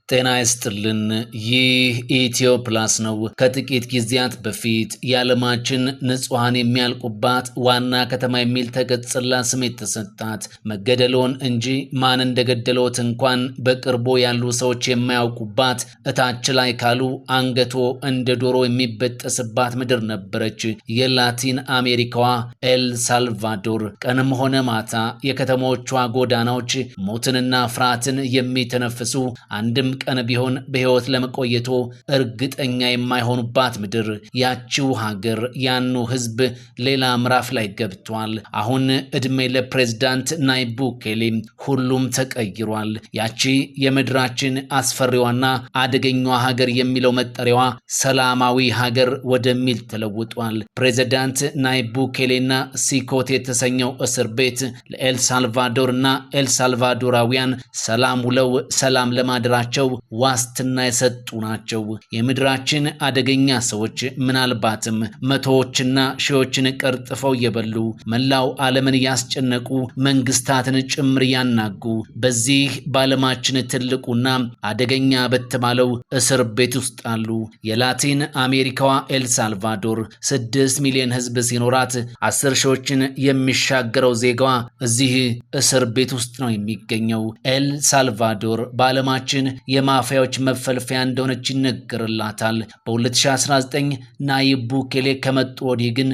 ጤና ይስጥልን። ይህ ኢትዮ ፕላስ ነው። ከጥቂት ጊዜያት በፊት የዓለማችን ንጹሐን የሚያልቁባት ዋና ከተማ የሚል ተቀጽላ ስም የተሰጣት መገደሎን እንጂ ማን እንደገደሎት እንኳን በቅርቡ ያሉ ሰዎች የማያውቁባት እታች ላይ ካሉ አንገቶ እንደ ዶሮ የሚበጠስባት ምድር ነበረች። የላቲን አሜሪካዋ ኤል ሳልቫዶር ቀንም ሆነ ማታ የከተሞቿ ጎዳናዎች ሞትንና ፍርሃትን የሚተነፍሱ አንድም ቀን ቢሆን በህይወት ለመቆየቶ እርግጠኛ የማይሆኑባት ምድር ያቺው ሀገር ያኑ ህዝብ ሌላ ምዕራፍ ላይ ገብቷል። አሁን እድሜ ለፕሬዝዳንት ናይብ ቡኬሌ ሁሉም ተቀይሯል። ያቺ የምድራችን አስፈሪዋና አደገኛዋ ሀገር የሚለው መጠሪያዋ ሰላማዊ ሀገር ወደሚል ተለውጧል። ፕሬዝዳንት ናይብ ቡኬሌና ሲኮት የተሰኘው እስር ቤት ለኤልሳልቫዶርና ኤልሳልቫዶራውያን ሰላም ውለው ሰላም ለማደራቸው ዋስትና የሰጡ ናቸው። የምድራችን አደገኛ ሰዎች ምናልባትም መቶዎችና ሺዎችን ቀርጥፈው እየበሉ መላው ዓለምን ያስጨነቁ መንግስታትን ጭምር ያናጉ በዚህ በዓለማችን ትልቁና አደገኛ በተባለው እስር ቤት ውስጥ አሉ። የላቲን አሜሪካዋ ኤልሳልቫዶር 6 ሚሊዮን ህዝብ ሲኖራት 10 ሺዎችን የሚሻገረው ዜጋዋ እዚህ እስር ቤት ውስጥ ነው የሚገኘው። ኤልሳልቫዶር በዓለማችን የማፊያዎች መፈልፈያ እንደሆነች ይነገርላታል። በ2019 ናይብ ቡኬሌ ከመጡ ወዲህ ግን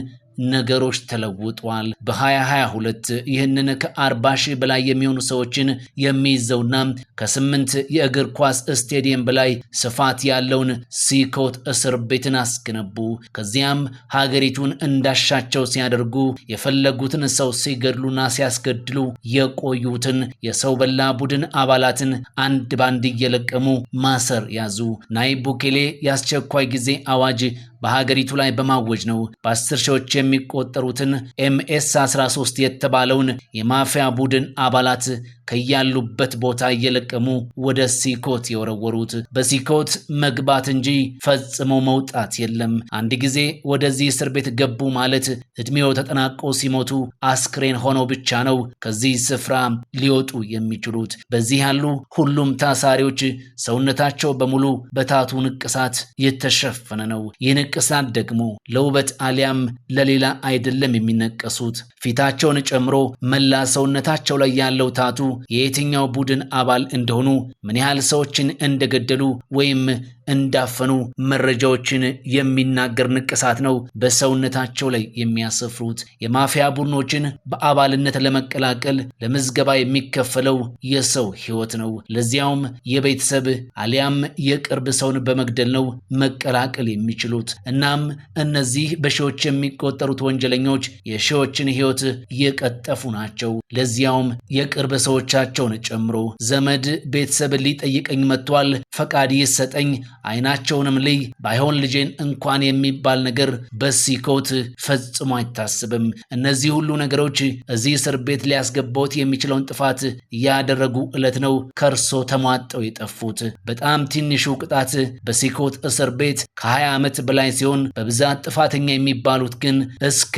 ነገሮች ተለውጧል። በ2022 ይህንን ከ40 ሺህ በላይ የሚሆኑ ሰዎችን የሚይዘውና ከ8 የእግር ኳስ ስቴዲየም በላይ ስፋት ያለውን ሲኮት እስር ቤትን አስገነቡ። ከዚያም ሀገሪቱን እንዳሻቸው ሲያደርጉ የፈለጉትን ሰው ሲገድሉና ሲያስገድሉ የቆዩትን የሰው በላ ቡድን አባላትን አንድ ባንድ እየለቀሙ ማሰር ያዙ። ናይብ ቡኬሌ የአስቸኳይ ጊዜ አዋጅ በሀገሪቱ ላይ በማወጅ ነው በ10 ሺዎች የሚቆጠሩትን ኤምኤስ 13 የተባለውን የማፊያ ቡድን አባላት ከያሉበት ቦታ እየለቀሙ ወደ ሲኮት የወረወሩት። በሲኮት መግባት እንጂ ፈጽሞ መውጣት የለም። አንድ ጊዜ ወደዚህ እስር ቤት ገቡ ማለት እድሜው ተጠናቆ ሲሞቱ አስክሬን ሆነው ብቻ ነው ከዚህ ስፍራ ሊወጡ የሚችሉት። በዚህ ያሉ ሁሉም ታሳሪዎች ሰውነታቸው በሙሉ በታቱ ንቅሳት የተሸፈነ ነው። ይህ ንቅሳት ደግሞ ለውበት አሊያም ለሌላ አይደለም የሚነቀሱት። ፊታቸውን ጨምሮ መላ ሰውነታቸው ላይ ያለው ታቱ የየትኛው ቡድን አባል እንደሆኑ፣ ምን ያህል ሰዎችን እንደገደሉ ወይም እንዳፈኑ መረጃዎችን የሚናገር ንቅሳት ነው በሰውነታቸው ላይ የሚያሰፍሩት። የማፊያ ቡድኖችን በአባልነት ለመቀላቀል ለምዝገባ የሚከፈለው የሰው ህይወት ነው። ለዚያውም የቤተሰብ አሊያም የቅርብ ሰውን በመግደል ነው መቀላቀል የሚችሉት። እናም እነዚህ በሺዎች የሚቆጠሩት ወንጀለኞች የሺዎችን ህይወት የቀጠፉ ናቸው። ለዚያውም የቅርብ ሰዎቻቸውን ጨምሮ። ዘመድ ቤተሰብ ሊጠይቀኝ መጥቷል፣ ፈቃድ ይሰጠኝ፣ አይናቸውንም ልይ፣ ባይሆን ልጄን እንኳን የሚባል ነገር በሲኮት ፈጽሞ አይታስብም። እነዚህ ሁሉ ነገሮች እዚህ እስር ቤት ሊያስገባውት የሚችለውን ጥፋት ያደረጉ ዕለት ነው ከርሶ ተሟጠው የጠፉት። በጣም ትንሹ ቅጣት በሲኮት እስር ቤት ከ20 ዓመት በላይ ሲሆን በብዛት ጥፋተኛ የሚባሉት ግን እስከ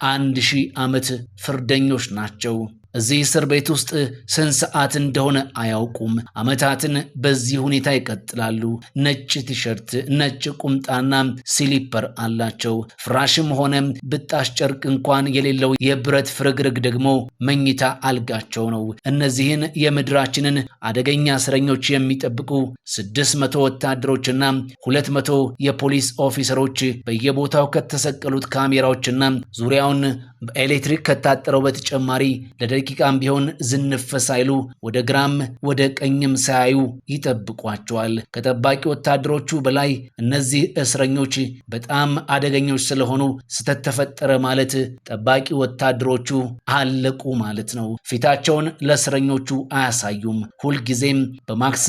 1000 ዓመት ፍርደኞች ናቸው። እዚህ እስር ቤት ውስጥ ስንት ሰዓት እንደሆነ አያውቁም። ዓመታትን በዚህ ሁኔታ ይቀጥላሉ። ነጭ ቲሸርት፣ ነጭ ቁምጣና ሲሊፐር አላቸው። ፍራሽም ሆነ ብጣሽ ጨርቅ እንኳን የሌለው የብረት ፍርግርግ ደግሞ መኝታ አልጋቸው ነው። እነዚህን የምድራችንን አደገኛ እስረኞች የሚጠብቁ 600 ወታደሮችና 200 የፖሊስ ኦፊሰሮች በየቦታው ከተሰቀሉት ካሜራዎችና ዙሪያውን በኤሌክትሪክ ከታጠረው በተጨማሪ ለደቂቃም ቢሆን ዝንፍ ሳይሉ ወደ ግራም ወደ ቀኝም ሳያዩ ይጠብቋቸዋል። ከጠባቂ ወታደሮቹ በላይ እነዚህ እስረኞች በጣም አደገኞች ስለሆኑ ስተት ተፈጠረ ማለት ጠባቂ ወታደሮቹ አለቁ ማለት ነው። ፊታቸውን ለእስረኞቹ አያሳዩም። ሁልጊዜም በማክስ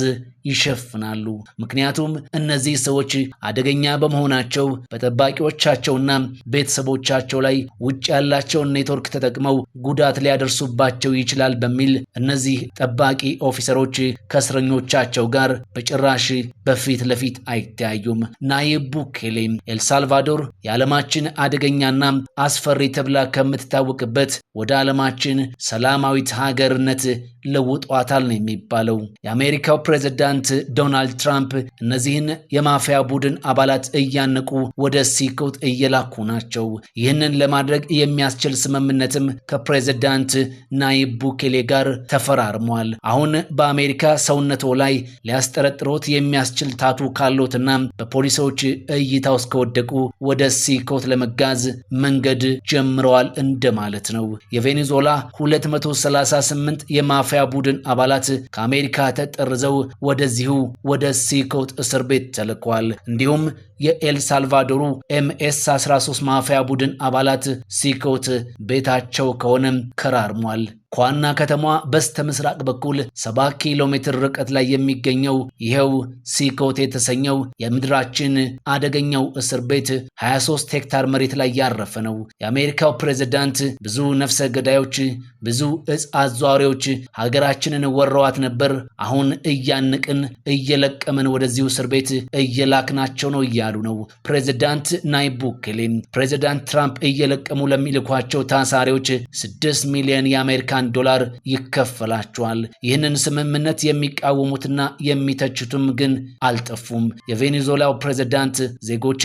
ይሸፍናሉ። ምክንያቱም እነዚህ ሰዎች አደገኛ በመሆናቸው በጠባቂዎቻቸውና ቤተሰቦቻቸው ላይ ውጭ ያላቸውን ኔትወርክ ተጠቅመው ጉዳት ሊያደርሱባቸው ሊደርስባቸው ይችላል በሚል እነዚህ ጠባቂ ኦፊሰሮች ከእስረኞቻቸው ጋር በጭራሽ በፊት ለፊት አይተያዩም። ናይብ ቡኬሌ ኤልሳልቫዶር የዓለማችን አደገኛና አስፈሪ ተብላ ከምትታወቅበት ወደ ዓለማችን ሰላማዊት ሀገርነት ለውጧታል ነው የሚባለው። የአሜሪካው ፕሬዝዳንት ዶናልድ ትራምፕ እነዚህን የማፊያ ቡድን አባላት እያነቁ ወደ ሲኮት እየላኩ ናቸው። ይህንን ለማድረግ የሚያስችል ስምምነትም ከፕሬዝዳንት ናይብ ቡኬሌ ጋር ተፈራርሟል። አሁን በአሜሪካ ሰውነቶ ላይ ሊያስጠረጥሮት የሚያስችል ታቱ ካሎትና በፖሊሶች እይታ ውስጥ ከወደቁ ወደ ሲኮት ለመጋዝ መንገድ ጀምረዋል እንደማለት ነው። የቬኔዙዌላ 238 የማፊያ ቡድን አባላት ከአሜሪካ ተጠርዘው ወደዚሁ ወደ ሲኮት እስር ቤት ተልከዋል። እንዲሁም የኤልሳልቫዶሩ MS 13 ማፊያ ቡድን አባላት ሲኮት ቤታቸው ከሆነም ከራርሟል። ከዋና ከተማዋ በስተ ምስራቅ በኩል 7 ኪሎ ሜትር ርቀት ላይ የሚገኘው ይኸው ሲኮት የተሰኘው የምድራችን አደገኛው እስር ቤት 23 ሄክታር መሬት ላይ ያረፈ ነው። የአሜሪካው ፕሬዝዳንት ብዙ ነፍሰ ገዳዮች፣ ብዙ እጽ አዟሪዎች ሀገራችንን ወረዋት ነበር፣ አሁን እያንቅን እየለቀመን ወደዚሁ እስር ቤት እየላክናቸው ነው እያሉ ነው። ፕሬዝዳንት ናይብ ቡኬሌ ፕሬዝዳንት ትራምፕ እየለቀሙ ለሚልኳቸው ታሳሪዎች 6 ሚሊዮን የአሜሪካን $1 ይከፈላቸዋል። ይህንን ስምምነት የሚቃወሙትና የሚተቹትም ግን አልጠፉም። የቬኔዙዌላው ፕሬዝዳንት ዜጎቼ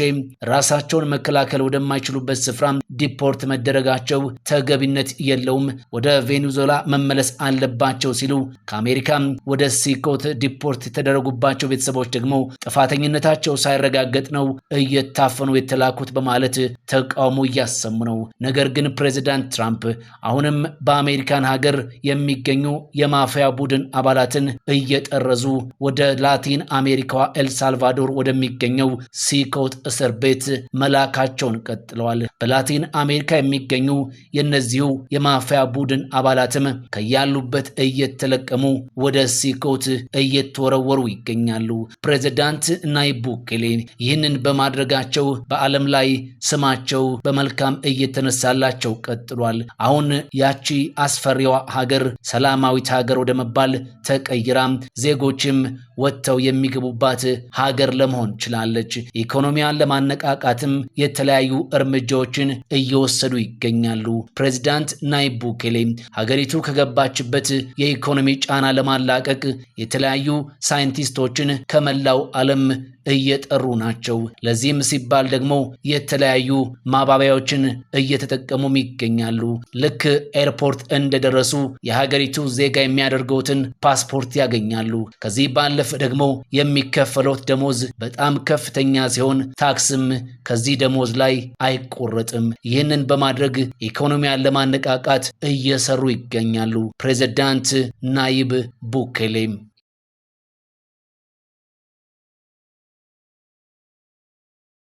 ራሳቸውን መከላከል ወደማይችሉበት ስፍራ ዲፖርት መደረጋቸው ተገቢነት የለውም፣ ወደ ቬኔዙዌላ መመለስ አለባቸው ሲሉ ከአሜሪካ ወደ ሲኮት ዲፖርት የተደረጉባቸው ቤተሰቦች ደግሞ ጥፋተኝነታቸው ሳይረጋገጥ ነው እየታፈኑ የተላኩት በማለት ተቃውሞ እያሰሙ ነው። ነገር ግን ፕሬዝዳንት ትራምፕ አሁንም በአሜሪካን ሀገር የሚገኙ የማፊያ ቡድን አባላትን እየጠረዙ ወደ ላቲን አሜሪካዋ ኤልሳልቫዶር ወደሚገኘው ሲኮት እስር ቤት መላካቸውን ቀጥለዋል። በላቲን አሜሪካ የሚገኙ የነዚሁ የማፊያ ቡድን አባላትም ከያሉበት እየተለቀሙ ወደ ሲኮት እየተወረወሩ ይገኛሉ። ፕሬዝዳንት ናይብ ቡኬሌ ይህንን በማድረጋቸው በዓለም ላይ ስማቸው በመልካም እየተነሳላቸው ቀጥሏል። አሁን ያቺ አስፈሪዋ ሀገር ሰላማዊት ሀገር ወደ መባል ተቀይራ ዜጎችም ወጥተው የሚገቡባት ሀገር ለመሆን ችላለች። ኢኮኖሚያን ለማነቃቃትም የተለያዩ እርምጃዎችን እየወሰዱ ይገኛሉ። ፕሬዝዳንት ናይብ ቡኬሌ ሀገሪቱ ከገባችበት የኢኮኖሚ ጫና ለማላቀቅ የተለያዩ ሳይንቲስቶችን ከመላው ዓለም እየጠሩ ናቸው። ለዚህም ሲባል ደግሞ የተለያዩ ማባቢያዎችን እየተጠቀሙም ይገኛሉ። ልክ ኤርፖርት እንደደረሱ የሀገሪቱ ዜጋ የሚያደርገውትን ፓስፖርት ያገኛሉ። ከዚህ ባለፈ ደግሞ የሚከፈለው ደሞዝ በጣም ከፍተኛ ሲሆን ታክስም ከዚህ ደሞዝ ላይ አይቆረጥም። ይህንን በማድረግ ኢኮኖሚያን ለማነቃቃት እየሰሩ ይገኛሉ ፕሬዝዳንት ናይብ ቡኬሌ።